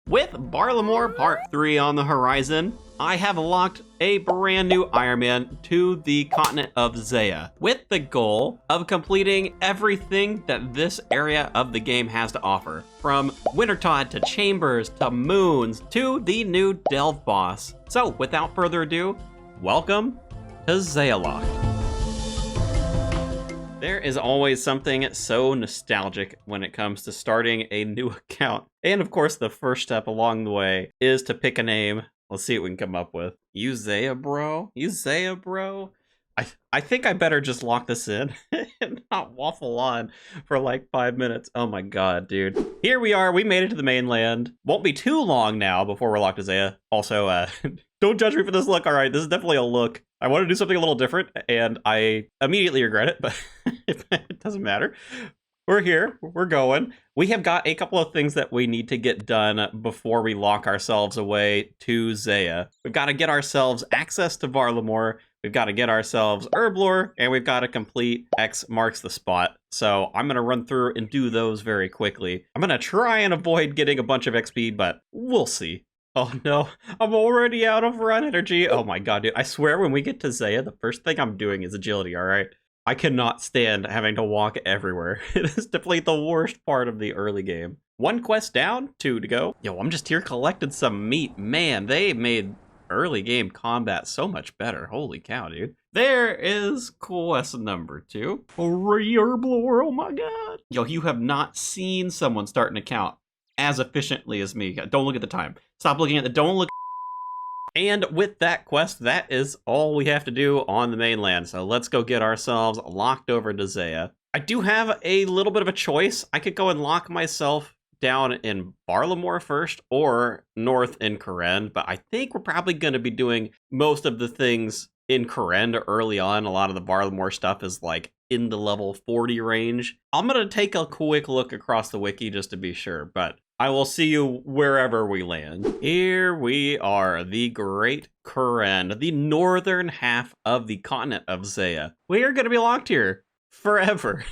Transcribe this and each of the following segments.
With Barlamore Part 3 on the horizon, I have locked a brand new Ironman to the continent of Zeah, with the goal of completing everything that this area of the game has to offer, from Wintertide to Chambers to Moons to the new Delve boss. So without further ado, welcome to Zeah Locked. There is always something so nostalgic when it comes to starting a new account. And of course, the first step along the way is to pick a name. Let's see what we can come up with. You Zeah, bro? You Zeah, bro? I think I better just lock this in and not waffle on for like 5 minutes. Oh my god, dude. Here we are. We made it to the mainland. Won't be too long now before we're locked to Zeah. Also, don't judge me for this look. All right, this is definitely a look. I want to do something a little different, and I immediately regret it, but it doesn't matter. We're here. We're going. We have got a couple of things that we need to get done before we lock ourselves away to Zeah. We've got to get ourselves access to Barlamore. We've got to get ourselves Herblore, and we've got to complete X marks the spot. So I'm going to run through and do those very quickly. I'm going to try and avoid getting a bunch of XP, but we'll see. Oh no, I'm already out of run energy. Oh my god, dude. I swear when we get to Zeah, the first thing I'm doing is agility, alright? I cannot stand having to walk everywhere. It is definitely the worst part of the early game. 1 quest down, 2 to go. Yo, I'm just here collecting some meat. Man, they made early game combat so much better. Holy cow, dude. There is quest number 2. Herblore, oh my god. Yo, you have not seen someone start an account as efficiently as me. Don't look at the time. Stop looking at the don't look. And with that quest, that is all we have to do on the mainland. So let's go get ourselves locked over to Zeah. I do have a little bit of a choice. I could go and lock myself down in Barlamore first or north in Karen, but I think we're probably going to be doing most of the things in Karen early on. A lot of the Barlamore stuff is like in the level 40 range. I'm going to take a quick look across the wiki just to be sure, but I will see you wherever we land. Here we are, the Great Karen, the northern half of the continent of Zeah. We are going to be locked here forever.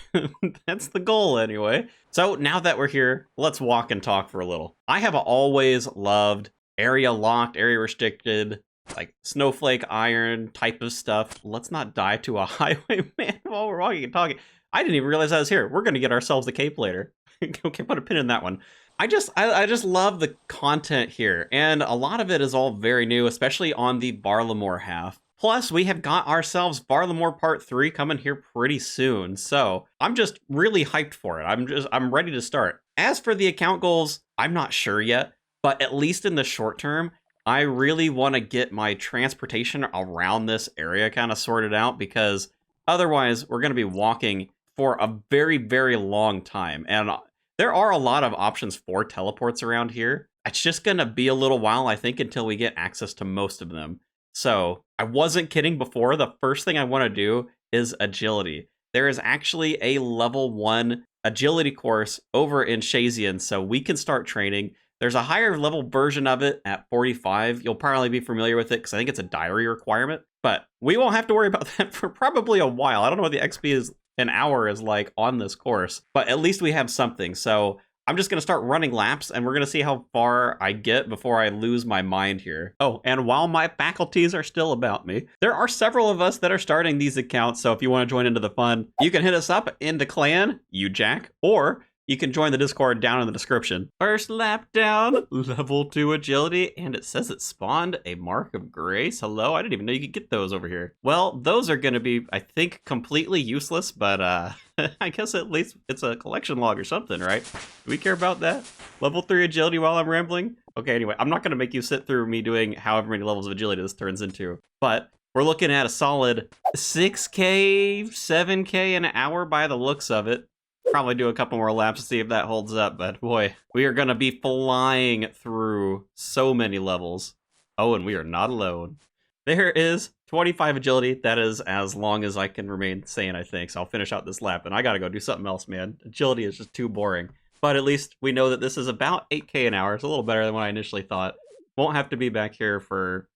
That's the goal anyway. So now that we're here, let's walk and talk for a little. I have always loved area locked, area restricted, like snowflake iron type of stuff. Let's not die to a highwayman while we're walking and talking. I didn't even realize I was here. We're going to get ourselves a cape later. Okay, put a pin in that one. I just love the content here, and a lot of it is all very new, especially on the Barlamore half. Plus, we have got ourselves Barlamore Part 3 coming here pretty soon, so I'm just really hyped for it. I'm ready to start. As for the account goals, I'm not sure yet, but at least in the short term, I really want to get my transportation around this area kind of sorted out, because otherwise we're going to be walking for a very, very long time, and there are a lot of options for teleports around here. It's just going to be a little while, I think, until we get access to most of them. So I wasn't kidding before. The first thing I want to do is agility. There is actually a level 1 agility course over in Shazian, so we can start training. There's a higher level version of it at 45. You'll probably be familiar with it because I think it's a diary requirement. But we won't have to worry about that for probably a while. I don't know what the XP is. An hour is like on this course, but at least we have something. So I'm just going to start running laps, and we're going to see how far I get before I lose my mind here. Oh, and while my faculties are still about me, there are several of us that are starting these accounts. So if you want to join into the fun, you can hit us up into clan, you Jack, or you can join the Discord down in the description. First lap down, level 2 agility, and it says it spawned a mark of grace. Hello, I didn't even know you could get those over here. Well, those are going to be, I think, completely useless, but I guess at least it's a collection log or something, right? Do we care about that? Level 3 agility while I'm rambling? Okay, anyway, I'm not going to make you sit through me doing however many levels of agility this turns into, but we're looking at a solid 6K, 7K an hour by the looks of it. Probably do a couple more laps to see if that holds up, but boy, we are going to be flying through so many levels. Oh, and we are not alone. There is 25 agility. That is as long as I can remain sane, I think, so I'll finish out this lap, and I gotta go do something else, man. Agility is just too boring. But at least we know that this is about 8K an hour. It's a little better than what I initially thought. Won't have to be back here for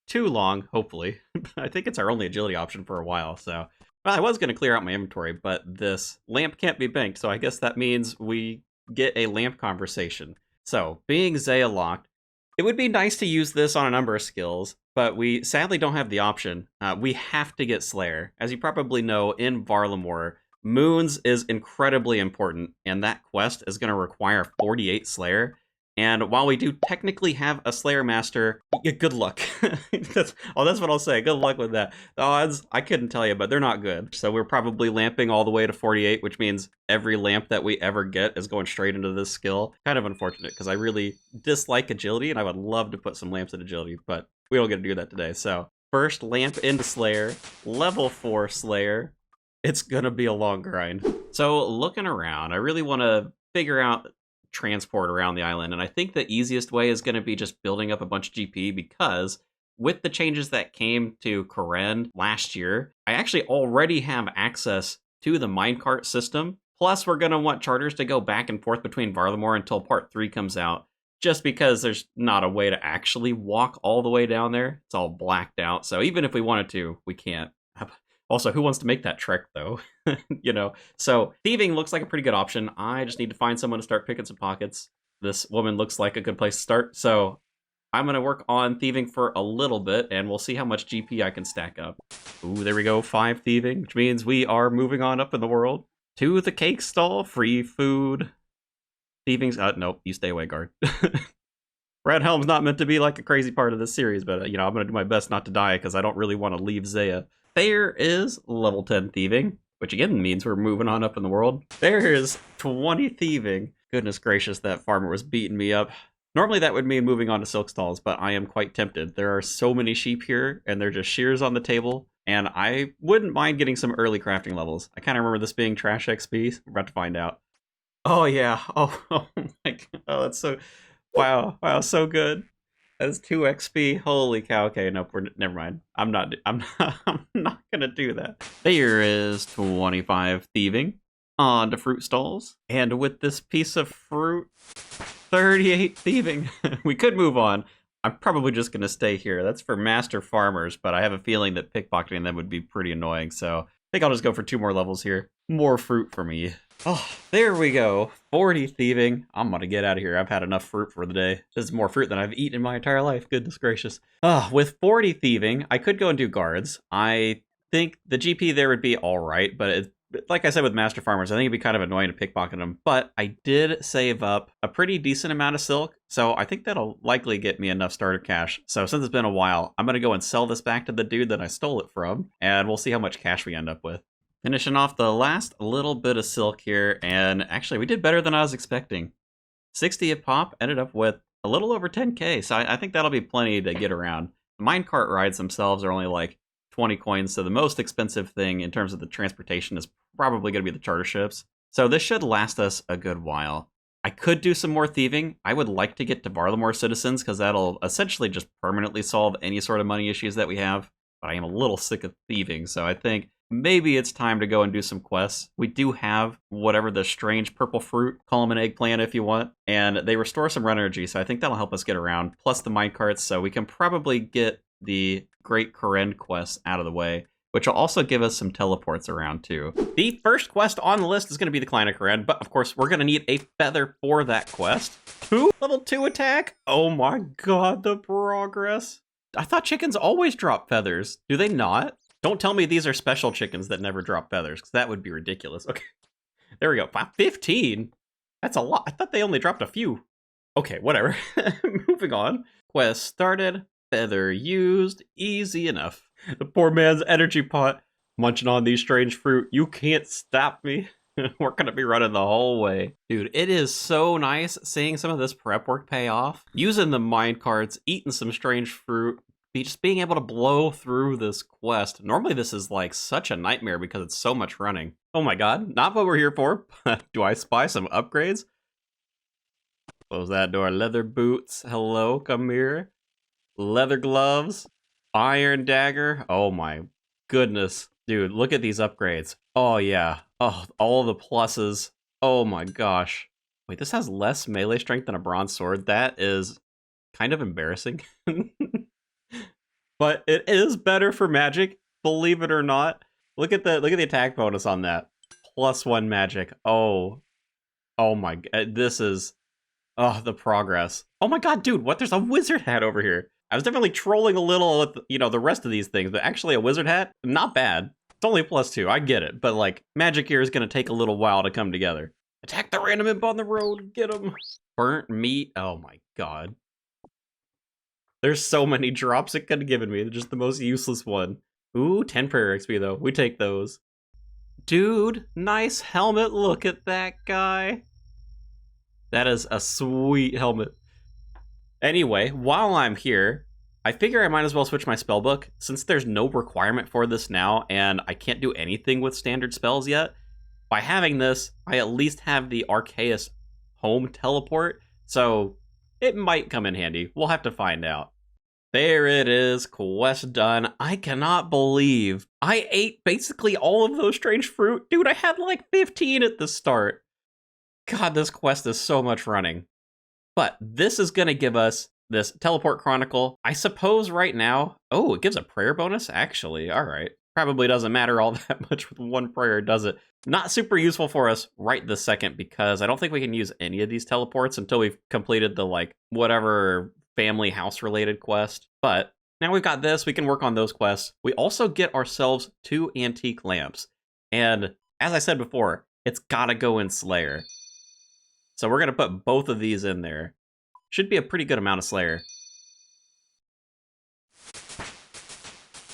too long, hopefully. I think it's our only agility option for a while, so... Well, I was going to clear out my inventory, but this lamp can't be banked, so I guess that means we get a lamp conversation. So, being Zeah Locked, it would be nice to use this on a number of skills, but we sadly don't have the option. We have to get Slayer. As you probably know, in Varlamore, Moons is incredibly important, and that quest is going to require 48 Slayer. And while we do technically have a Slayer Master, good luck. that's what I'll say. Good luck with that. The odds, I couldn't tell you, but they're not good. So we're probably lamping all the way to 48, which means every lamp that we ever get is going straight into this skill. Kind of unfortunate, because I really dislike agility, and I would love to put some lamps in agility, but we don't get to do that today. So first lamp into Slayer, level 4 Slayer. It's gonna be a long grind. So looking around, I really want to figure out transport around the island, and I think the easiest way is going to be just building up a bunch of GP, because with the changes that came to Kourend last year, I actually already have access to the minecart system. Plus, we're going to want charters to go back and forth between Varlamore until part 3 comes out, just because there's not a way to actually walk all the way down there. It's all blacked out, so even if we wanted to, we can't. Also, who wants to make that trek, though? You know? So, thieving looks like a pretty good option. I just need to find someone to start picking some pockets. This woman looks like a good place to start. So, I'm going to work on thieving for a little bit, and we'll see how much GP I can stack up. Ooh, there we go. 5 thieving, which means we are moving on up in the world. To the cake stall. Free food. Thieving's... nope. You stay away, guard. Red Helm's not meant to be like a crazy part of this series, but, you know, I'm going to do my best not to die, because I don't really want to leave Zeah. There is level 10 thieving, which again means we're moving on up in the world. There is 20 thieving. Goodness gracious, that farmer was beating me up. Normally that would mean moving on to silk stalls, but I am quite tempted. There are so many sheep here, and they're just shears on the table, and I wouldn't mind getting some early crafting levels. I kind of remember this being trash XP. We're about to find out. Oh yeah. Oh my god. Oh, that's so... Wow, so good. That's 2 XP. Holy cow. Okay, nope, never mind. I'm not gonna do that. There is 25 thieving on the fruit stalls. And with this piece of fruit, 38 thieving. We could move on. I'm probably just gonna stay here. That's for master farmers, but I have a feeling that pickpocketing them would be pretty annoying, so I think I'll just go for 2 more levels here. More fruit for me. Oh, there we go. 40 thieving. I'm gonna get out of here. I've had enough fruit for the day. This is more fruit than I've eaten in my entire life. Goodness gracious. With 40 thieving, I could go and do guards. I think the GP there would be alright, but like I said with Master Farmers, I think it'd be kind of annoying to pickpocket them. But I did save up a pretty decent amount of silk, so I think that'll likely get me enough starter cash. So since it's been a while, I'm gonna go and sell this back to the dude that I stole it from, and we'll see how much cash we end up with. Finishing off the last little bit of silk here, and actually we did better than I was expecting. 60 a pop, ended up with a little over 10k, so I think that'll be plenty to get around. The minecart rides themselves are only like 20 coins, so the most expensive thing in terms of the transportation is probably going to be the charter ships. So this should last us a good while. I could do some more thieving. I would like to get to Varlamore citizens, because that'll essentially just permanently solve any sort of money issues that we have. But I am a little sick of thieving, so I think maybe it's time to go and do some quests. We do have whatever the strange purple fruit, call them an eggplant if you want, and they restore some run energy, so I think that'll help us get around, plus the minecarts, so we can probably get the Great Kourend quests out of the way, which will also give us some teleports around too. The first quest on the list is going to be the Kleine Kourend, but of course we're going to need a feather for that quest. Level 2 attack? Oh my god, the progress. I thought chickens always drop feathers. Do they not? Don't tell me these are special chickens that never drop feathers, because that would be ridiculous. Okay, there we go. 15? That's a lot. I thought they only dropped a few. Okay, whatever. Moving on. Quest started. Feather used. Easy enough. The poor man's energy pot. Munching on these strange fruit. You can't stop me. We're going to be running the whole way. Dude, it is so nice seeing some of this prep work pay off. Using the minecarts, eating some strange fruit, just being able to blow through this quest. Normally this is like such a nightmare because it's so much running. Oh my god, not what we're here for. Do I spy some upgrades? Close that door. Leather boots. Hello, come here. Leather gloves. Iron dagger. Oh my goodness. Dude, look at these upgrades. Oh yeah. Oh, all the pluses. Oh my gosh. Wait, this has less melee strength than a bronze sword? That is kind of embarrassing. But it is better for magic, believe it or not. Look at the attack bonus on that. +1 magic. Oh my god, this is Oh, the progress. Oh my god, dude, what? There's a wizard hat over here. I was definitely trolling a little with, the rest of these things, but actually a wizard hat, not bad. It's only a +2, I get it, but like, magic gear is gonna take a little while to come together. Attack the random imp on the road, get him. Burnt meat, oh my god. There's so many drops it could have given me, they're just the most useless one. Ooh, 10 prayer XP though, we take those. Dude, nice helmet, look at that guy. That is a sweet helmet. Anyway, while I'm here, I figure I might as well switch my spellbook. Since there's no requirement for this now, and I can't do anything with standard spells yet, by having this, I at least have the Arceus home teleport, so it might come in handy. We'll have to find out. There it is, quest done. I cannot believe I ate basically all of those strange fruit. Dude, I had like 15 at the start. God, this quest is so much running. But this is going to give us this Teleport Chronicle. I suppose right now... Oh, it gives a prayer bonus? Actually, all right. Probably doesn't matter all that much with one prayer, does it? Not super useful for us right this second, because I don't think we can use any of these teleports until we've completed the, like, whatever family house-related quest. But now we've got this, we can work on those quests. We also get ourselves 2 antique lamps. And as I said before, it's gotta go in Slayer. So we're going to put both of these in there. Should be a pretty good amount of Slayer.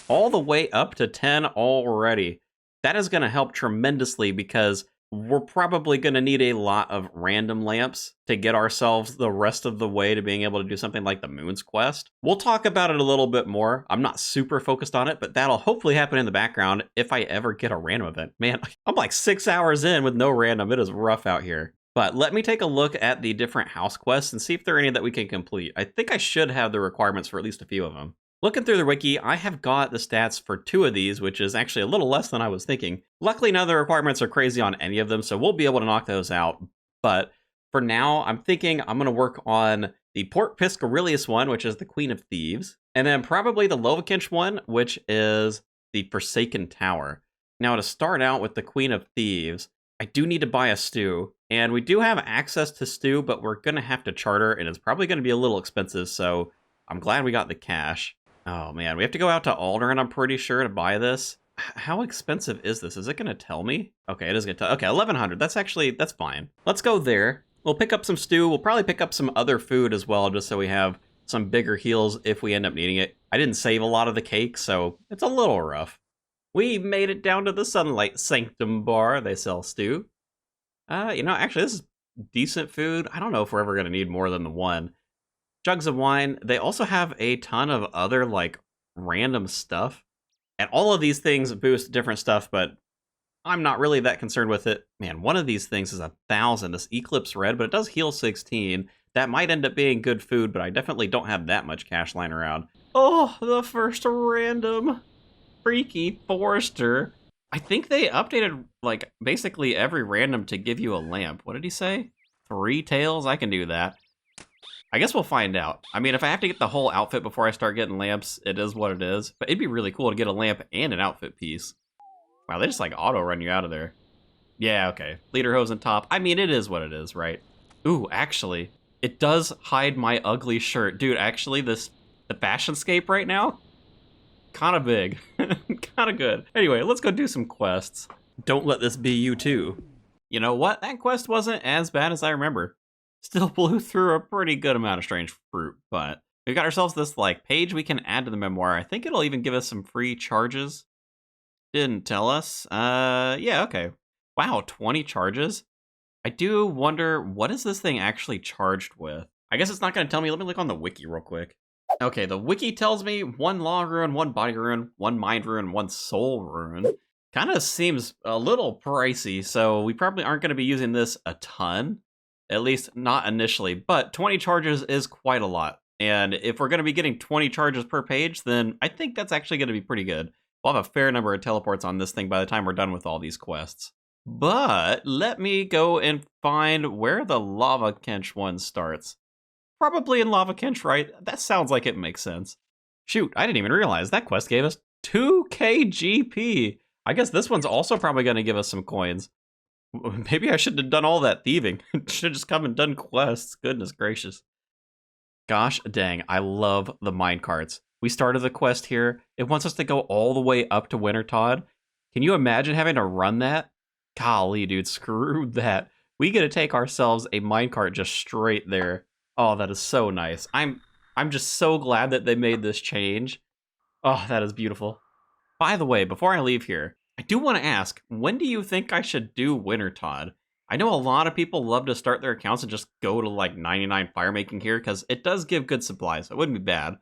All the way up to 10 already. That is going to help tremendously because we're probably going to need a lot of random lamps to get ourselves the rest of the way to being able to do something like the Moon's Quest. We'll talk about it a little bit more. I'm not super focused on it, but that'll hopefully happen in the background if I ever get a random event. Man, I'm like 6 hours in with no random. It is rough out here. But let me take a look at the different house quests and see if there are any that we can complete. I think I should have the requirements for at least a few of them. Looking through the wiki, I have got the stats for 2 of these, which is actually a little less than I was thinking. Luckily, none of the requirements are crazy on any of them, so we'll be able to knock those out. But for now, I'm thinking I'm going to work on the Port Piscarilius one, which is the Queen of Thieves, and then probably the Lovakinch one, which is the Forsaken Tower. Now, to start out with the Queen of Thieves, I do need to buy a stew, and we do have access to stew, but we're going to have to charter, and it's probably going to be a little expensive, so I'm glad we got the cash. Oh man, we have to go out to Aldern, I'm pretty sure, to buy this. How expensive is this? Is it going to tell me? Okay, it is going to tell. Okay, 1,100. That's fine. Let's go there. We'll pick up some stew. We'll probably pick up some other food as well, just so we have some bigger heals if we end up needing it. I didn't save a lot of the cake, so it's a little rough. We made it down to the Sunlight Sanctum bar. They sell stew. Actually, this is decent food. I don't know if we're ever going to need more than the one. Jugs of wine. They also have a ton of other, like, random stuff. And all of these things boost different stuff, but I'm not really that concerned with it. Man, one of these things is 1,000. This Eclipse Red, but it does heal 16. That might end up being good food, but I definitely don't have that much cash lying around. Oh, the first random. Freaky Forester. I think they updated, like, basically every random to give you a lamp. What did he say? 3 tails? I can do that. I guess we'll find out. I mean, if I have to get the whole outfit before I start getting lamps, it is what it is. But it'd be really cool to get a lamp and an outfit piece. Wow, they just, like, auto-run you out of there. Yeah, okay. Lederhosen top. I mean, it is what it is, right? Ooh, actually, it does hide my ugly shirt. Dude, actually, the fashionscape right now? Kind of big. Kind of good. Anyway, let's go do some quests. Don't let this be you too. You know what? That quest wasn't as bad as I remember. Still blew through a pretty good amount of strange fruit, but we've got ourselves this like page we can add to the memoir. I think it'll even give us some free charges. Didn't tell us. Yeah, okay. Wow, 20 charges? I do wonder, what is this thing actually charged with? I guess it's not going to tell me. Let me look on the wiki real quick. Okay, the wiki tells me 1 law rune, 1 body rune, 1 mind rune, 1 soul rune. Kind of seems a little pricey, so we probably aren't going to be using this a ton. At least not initially, but 20 charges is quite a lot. And if we're going to be getting 20 charges per page, then I think that's actually going to be pretty good. We'll have a fair number of teleports on this thing by the time we're done with all these quests. But let me go and find where the Lovakinch one starts. Probably in Lovakinch, right? That sounds like it makes sense. Shoot, I didn't even realize that quest gave us 2k GP. I guess this one's also probably going to give us some coins. Maybe I shouldn't have done all that thieving. Should have just come and done quests. Goodness gracious. Gosh dang, I love the minecarts. We started the quest here. It wants us to go all the way up to Wintertodd. Can you imagine having to run that? Golly, dude, screw that. We get to take ourselves a minecart just straight there. Oh, that is so nice. I'm just so glad that they made this change. Oh, that is beautiful. By the way, before I leave here, I do want to ask, when do you think I should do Wintertodd? I know a lot of people love to start their accounts and just go to like 99 firemaking here because it does give good supplies. So it wouldn't be bad.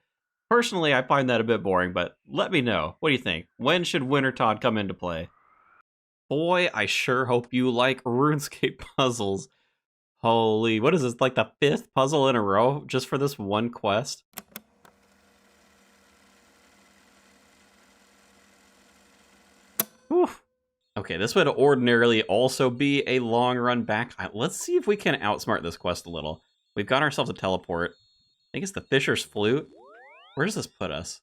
Personally, I find that a bit boring, but let me know. What do you think? When should Wintertodd come into play? Boy, I sure hope you like RuneScape puzzles. Holy, what is this, like the 5th puzzle in a row just for this one quest? Whew. Okay, this would ordinarily also be a long run back. Let's see if we can outsmart this quest a little. We've got ourselves a teleport. I think it's the Fisher's Flute. Where does this put us?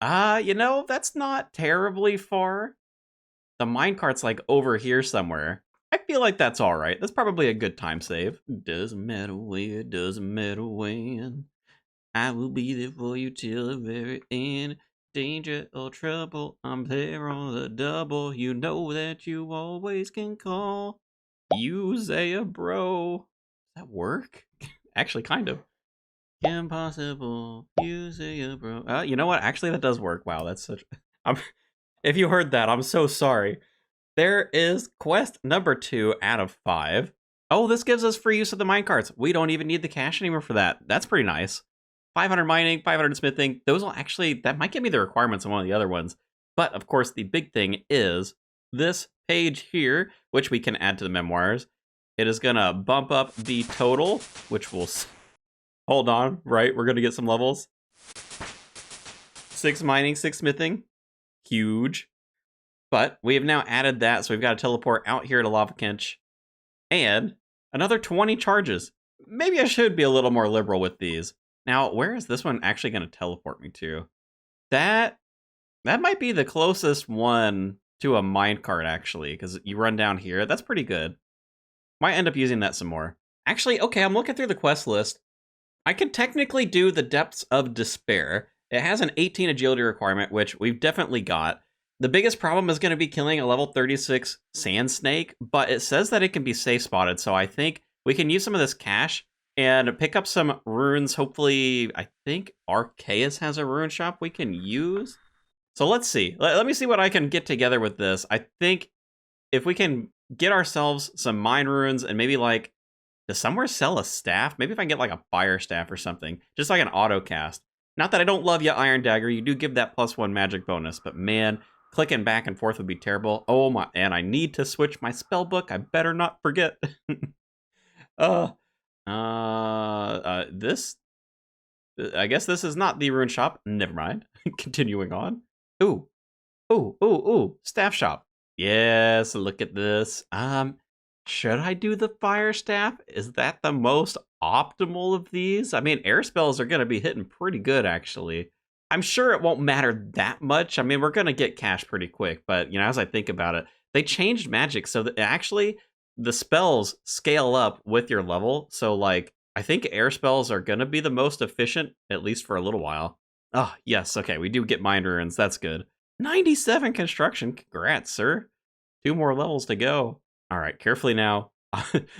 You know, that's not terribly far. The minecart's like over here somewhere. I feel like that's all right. That's probably a good time save. Doesn't matter where, doesn't matter when. I will be there for you till the very end. Danger or trouble, I'm there on the double. You know that you always can call. You Zeah, bro. Does that work? Actually, kind of. Impossible. You Zeah, bro. You know what? Actually, that does work. Wow, that's such. If you heard that, I'm so sorry. There is quest number 2 out of 5. Oh, this gives us free use of the minecarts. We don't even need the cash anymore for that. That's pretty nice. 500 mining, 500 smithing. Those will actually, that might give me the requirements on one of the other ones. But of course, the big thing is this page here, which we can add to the memoirs. It is gonna bump up the total, which will, hold on, right? We're gonna get some levels. 6 mining, 6 smithing. Huge. But we have now added that, so we've got to teleport out here to Lava Kench. And another 20 charges. Maybe I should be a little more liberal with these. Now, where is this one actually going to teleport me to? That might be the closest one to a minecart, actually, because you run down here. That's pretty good. Might end up using that some more. Actually, okay, I'm looking through the quest list. I can technically do the Depths of Despair. It has an 18 agility requirement, which we've definitely got. The biggest problem is going to be killing a level 36 sand snake, but it says that it can be safe spotted, so I think we can use some of this cash and pick up some runes. Hopefully, I think Arceus has a rune shop we can use. So let's see. Let me see what I can get together with this. I think if we can get ourselves some mine runes and maybe like, does somewhere sell a staff? Maybe if I can get like a fire staff or something, just like an auto cast. Not that I don't love you, Iron Dagger. You do give that +1 magic bonus, but man, clicking back and forth would be terrible. Oh my, and I need to switch my spell book. I better not forget. This, I guess this is not the rune shop. Never mind. Continuing on. Ooh, staff shop. Yes, look at this. Should I do the fire staff? Is that the most optimal of these? I mean, air spells are going to be hitting pretty good, actually. I'm sure it won't matter that much. I mean, we're going to get cash pretty quick, but, you know, as I think about it, they changed magic so that actually the spells scale up with your level. So, like, I think air spells are going to be the most efficient, at least for a little while. Oh, yes. Okay, we do get mind runes. That's good. 97 construction. Congrats, sir. 2 more levels to go. All right, carefully now.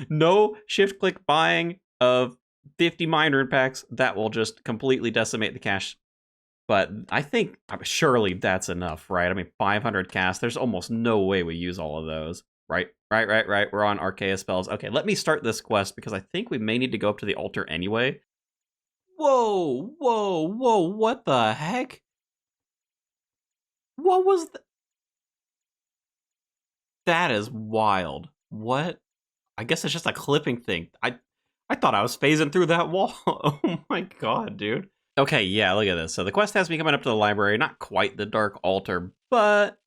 No shift-click buying of 50 mind rune packs. That will just completely decimate the cash. But I think surely that's enough, right? I mean, 500 cast. There's almost no way we use all of those. Right. We're on Arceus spells. Okay, let me start this quest because I think we may need to go up to the altar anyway. Whoa. What the heck? What was that? That is wild. What? I guess it's just a clipping thing. I thought I was phasing through that wall. Oh my god, dude. Okay, yeah, look at this. So the quest has me coming up to the library. Not quite the Dark Altar, but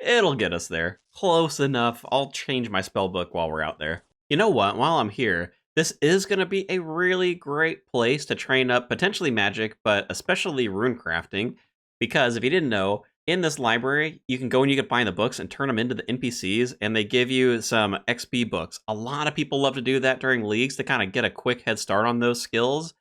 it'll get us there. Close enough. I'll change my spell book while we're out there. You know what? While I'm here, this is going to be a really great place to train up potentially magic, but especially rune crafting. Because if you didn't know, in this library, you can go and you can find the books and turn them into the NPCs, and they give you some XP books. A lot of people love to do that during leagues to kind of get a quick head start on those skills.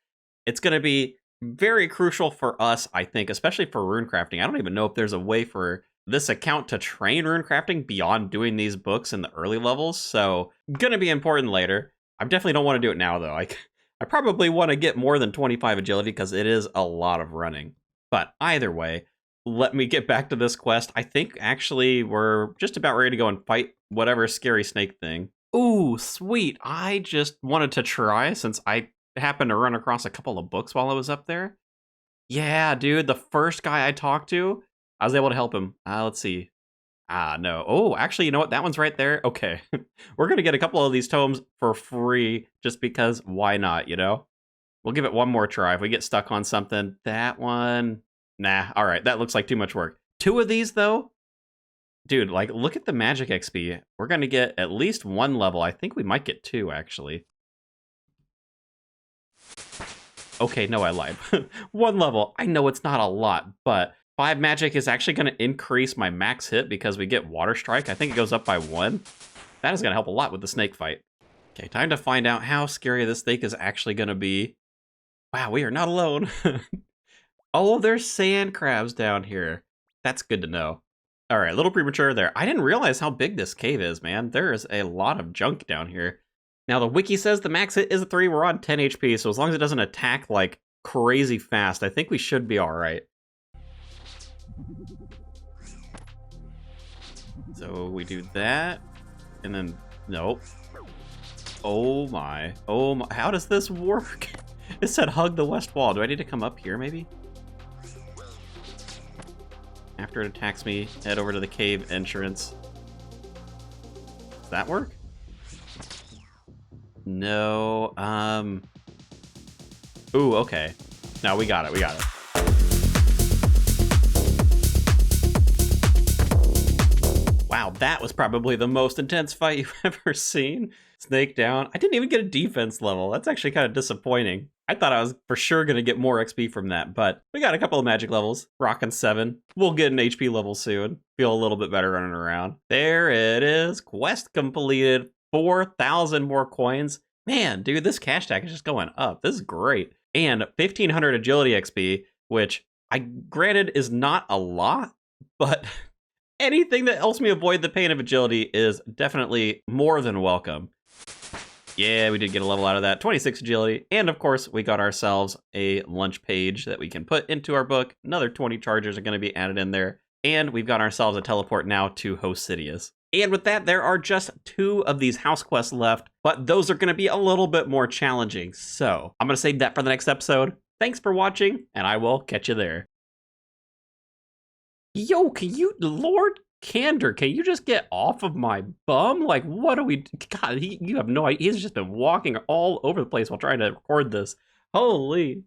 It's going to be very crucial for us, I think, especially for rune crafting. I don't even know if there's a way for this account to train rune crafting beyond doing these books in the early levels, so going to be important later. I definitely don't want to do it now, though. I probably want to get more than 25 agility because it is a lot of running. But either way, let me get back to this quest. I think actually we're just about ready to go and fight whatever scary snake thing. Ooh, sweet. I just wanted to try since I happened to run across a couple of books while I was up there. Yeah, dude, the first guy I talked to, I was able to help him. Let's see. No. Oh, actually, you know what? That one's right there. Okay. We're going to get a couple of these tomes for free just because why not, you know? We'll give it one more try. If we get stuck on something, that one, nah. All right, that looks like too much work. 2 of these, though? Dude, like, look at the magic XP. We're going to get at least 1 level. I think we might get 2, actually. Okay, no, I lied. 1 level. I know it's not a lot, but 5 magic is actually going to increase my max hit because we get Water Strike. I think it goes up by 1. That is going to help a lot with the snake fight. Okay, time to find out how scary this snake is actually going to be. Wow, we are not alone. Oh, there's sand crabs down here. That's good to know. All right, a little premature there. I didn't realize how big this cave is, man. There is a lot of junk down here. Now, the wiki says the max hit is a 3. We're on 10 HP, so as long as it doesn't attack, like, crazy fast, I think we should be all right. So we do that, and then, nope. Oh my. How does this work? It said hug the west wall. Do I need to come up here, maybe? After it attacks me, head over to the cave entrance. Does that work? No, Ooh, okay. No, we got it, Wow, that was probably the most intense fight you've ever seen. Snake down. I didn't even get a defense level. That's actually kind of disappointing. I thought I was for sure going to get more XP from that, but we got a couple of magic levels. Rockin' 7. We'll get an HP level soon. Feel a little bit better running around. There it is. Quest completed. 4,000 more coins. Man, dude, this cash stack is just going up. This is great. And 1,500 agility XP, which I granted is not a lot, but anything that helps me avoid the pain of agility is definitely more than welcome. Yeah, we did get a level out of that. 26 agility. And of course, we got ourselves a lunch page that we can put into our book. Another 20 chargers are going to be added in there. And we've got ourselves a teleport now to Hosidius. And with that, there are just 2 of these house quests left, but those are going to be a little bit more challenging. So I'm going to save that for the next episode. Thanks for watching, and I will catch you there. Yo, can you, Lord Candor, can you just get off of my bum? Like, what are we, God, you have no idea. He's just been walking all over the place while trying to record this. Holy.